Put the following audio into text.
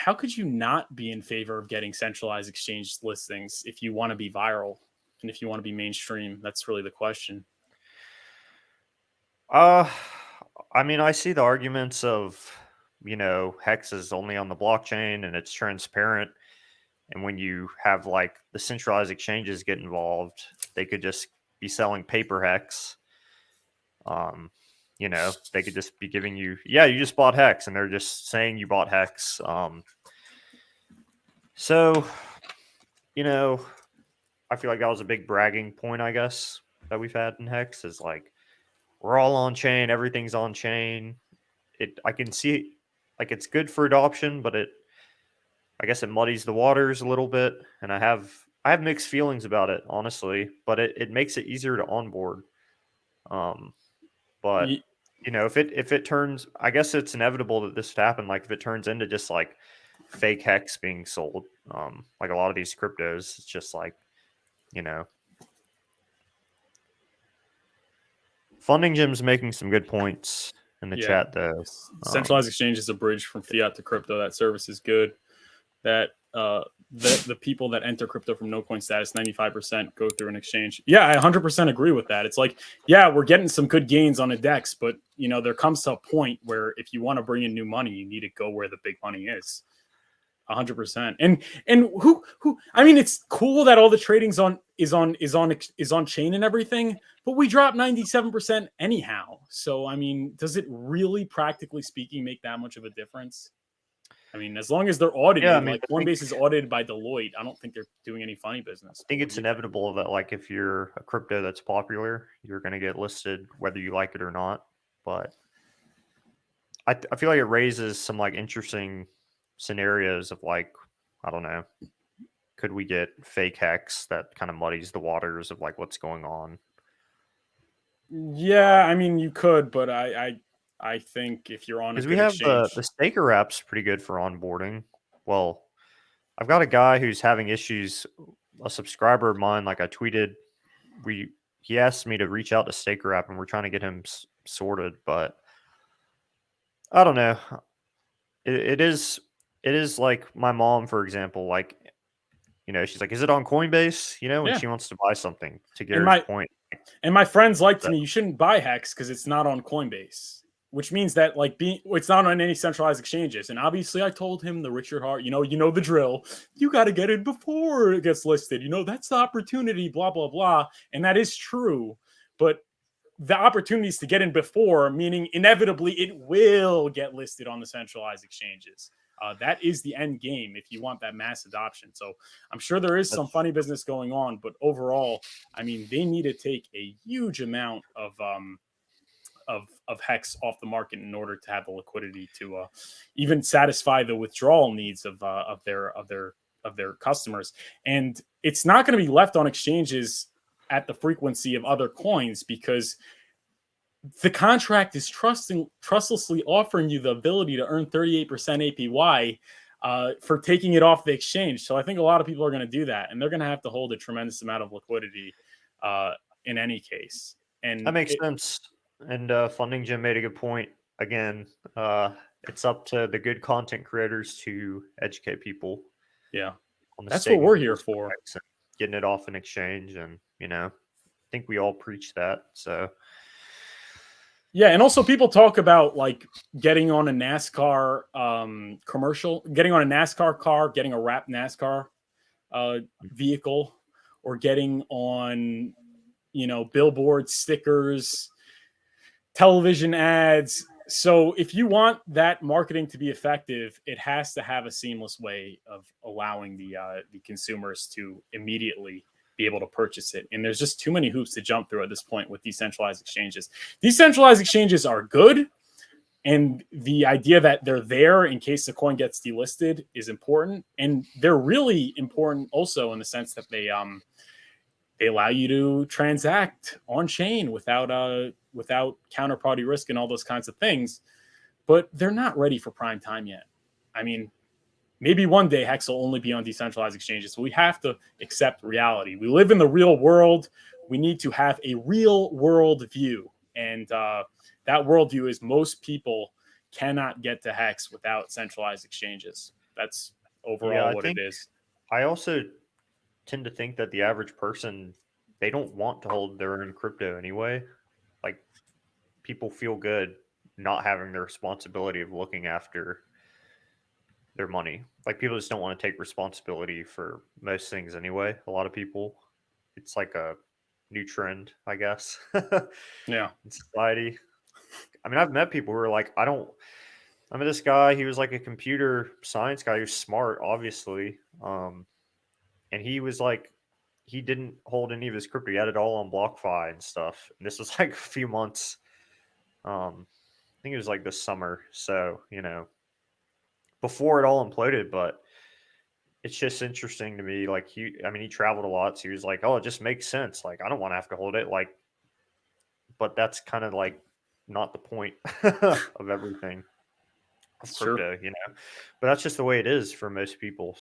how could you not be in favor of getting centralized exchange listings if you want to be viral and if you want to be mainstream? That's really the question. I mean, I see the arguments of, Hex is only on the blockchain and it's transparent. And when you have like the centralized exchanges get involved, they could just be selling paper Hex. They could just be giving you, yeah, you just bought Hex, and they're just saying you bought Hex. So, I feel like that was a big bragging point, I guess, that we've had in Hex is like, we're all on chain, everything's on chain. I can see like it's good for adoption, but I guess it muddies the waters a little bit, and I have mixed feelings about it, honestly, but it makes it easier to onboard. But if it turns, I guess it's inevitable that this would happen. Like if it turns into just like fake Hex being sold, like a lot of these cryptos, it's just like, Funding Jim's making some good points in the chat, though. Centralized exchange is a bridge from fiat to crypto. That service is good. That the people that enter crypto from no coin status, 95% go through an exchange. Yeah, I 100% agree with that. It's like, yeah, we're getting some good gains on a DEX, but there comes to a point where if you want to bring in new money, you need to go where the big money is. 100%. And who I mean, it's cool that all the trading's is on chain and everything, but we dropped 97% anyhow. So I mean, does it really, practically speaking, make that much of a difference? I mean, as long as they're audited, like Coinbase is audited by Deloitte, I don't think they're doing any funny business. I think it's inevitable that, like, if you're a crypto that's popular, you're going to get listed whether you like it or not. But I feel like it raises some like interesting scenarios of like, I don't know, could we get fake Hex that kind of muddies the waters of like what's going on? Yeah, I mean, you could, but I think if you're on a good we have exchange, the staker app's pretty good for onboarding. Well, I've got a guy who's having issues. A subscriber of mine, like I tweeted, he asked me to reach out to staker app, and we're trying to get him sorted. But I don't know. It is like my mom, for example. Like, she's like, "Is it on Coinbase?" When she wants to buy something. To Gary's point. And my friends like to me, you shouldn't buy Hex because it's not on Coinbase, which means that like it's not on any centralized exchanges. And obviously, I told him the Richard Hart, you know the drill. You got to get it before it gets listed. That's the opportunity. Blah blah blah, and that is true. But the opportunities to get in before, meaning inevitably it will get listed on the centralized exchanges. That is the end game if you want that mass adoption. So I'm sure there is some funny business going on, but overall, I mean, they need to take a huge amount of Hex off the market in order to have the liquidity to even satisfy the withdrawal needs of their customers. And it's not going to be left on exchanges at the frequency of other coins because the contract is trustlessly offering you the ability to earn 38% APY for taking it off the exchange. So I think a lot of people are going to do that, and they're going to have to hold a tremendous amount of liquidity in any case. And that makes sense. And Funding Jim made a good point. Again, it's up to the good content creators to educate people. Yeah, that's what we're here for. Getting it off an exchange, and I think we all preach that. So. Yeah, and also people talk about like getting on a NASCAR commercial, getting on a NASCAR car, getting a wrapped NASCAR vehicle, or getting on, billboards, stickers, television ads. So if you want that marketing to be effective, it has to have a seamless way of allowing the consumers to immediately be able to purchase it. And there's just too many hoops to jump through at this point with decentralized exchanges. Decentralized exchanges are good. And the idea that they're there in case the coin gets delisted is important. And they're really important also in the sense that they allow you to transact on chain without counterparty risk and all those kinds of things. But they're not ready for prime time yet. I mean, maybe one day Hex will only be on decentralized exchanges. So we have to accept reality. We live in the real world. We need to have a real world view. And that worldview is most people cannot get to Hex without centralized exchanges. That's Yeah, overall I what it think is. I also tend to think that the average person, they don't want to hold their own crypto anyway. Like people feel good not having the responsibility of looking after their money. Like people just don't want to take responsibility for most things anyway. A lot of people, it's like a new trend, I guess, Yeah. in society. I mean, I've met people who are like, I don't. I mean, this guy, he was like a computer science guy. He was smart, obviously, and he was like, he didn't hold any of his crypto. He had it all on BlockFi and stuff. And this was like a few months. I think it was like this summer. So before it all imploded, but it's just interesting to me. Like I mean, he traveled a lot, so he was like, "Oh, it just makes sense. Like, I don't want to have to hold it." Like, but that's kind of like not the point of everything of It's true. crypto, But that's just the way it is for most people.